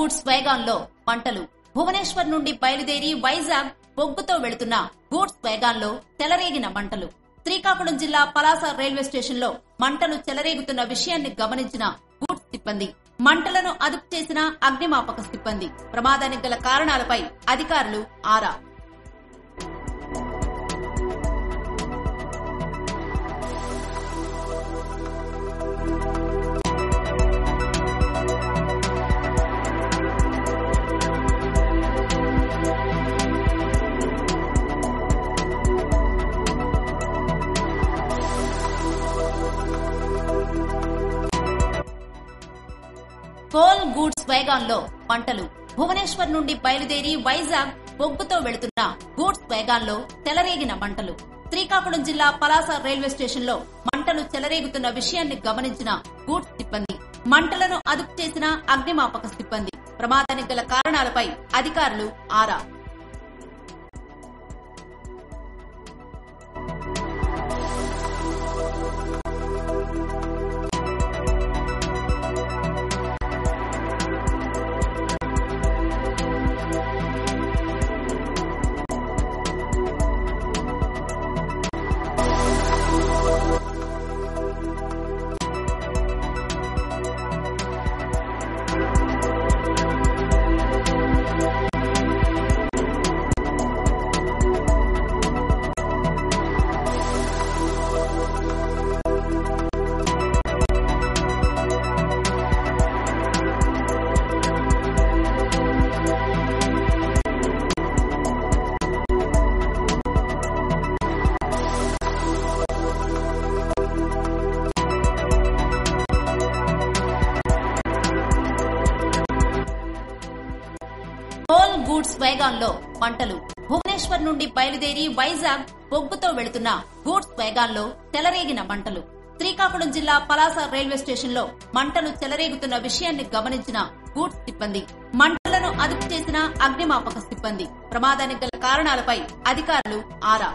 Goods vegan లో మంటలు. భువనేశ్వర్ నుండి బయలుదేరి వైజాగ్ బొగ్గుతో వెళుతున్న గూడ్స్ వేగాన్ లో చెలరేగిన మంటలు. శ్రీకాకుళం జిల్లా పలాస రైల్వే స్టేషన్ లో మంటలు చెలరేగుతున్న విషయాన్ని గమనించిన గూడ్స్ సిబ్బంది, మంటలను అదుపు చేసిన అగ్నిమాపక సిబ్బంది. ప్రమాదానికి గల కారణాలపై అధికారులు ఆరా. కోల్ గూడ్స్ వేగాన్ లో మంటలు. భువనేశ్వర్ నుండి బయలుదేరి వైజాగ్ బొగ్గుతో వెళుతున్న గూడ్స్ వేగాన్ లో చెలరేగిన మంటలు. శ్రీకాకుళం జిల్లా పలాస రైల్వే స్టేషన్ లో మంటలు చెలరేగుతున్న విషయాన్ని గమనించిన గూడ్స్ సిబ్బంది, మంటలను అదుపు చేసిన అగ్నిమాపక సిబ్బంది. ప్రమాదానికి గల కారణాలపై అధికారులు ఆరా. కోల్ గూడ్స్ వేగాన్ లో మంటలు. భువనేశ్వర్ నుండి బయలుదేరి వైజాగ్ బొగ్గుతో వెళుతున్న గూడ్స్ వేగాన్ లో చెలరేగిన మంటలు. శ్రీకాకుళం జిల్లా పలాస రైల్వే స్టేషన్ లో మంటలు చెలరేగుతున్న విషయాన్ని గమనించిన గూడ్స్ సిబ్బంది, మంటలను అదుపు చేసిన అగ్నిమాపక సిబ్బంది. ప్రమాదానికి గల కారణాలపై అధికారులు ఆరా.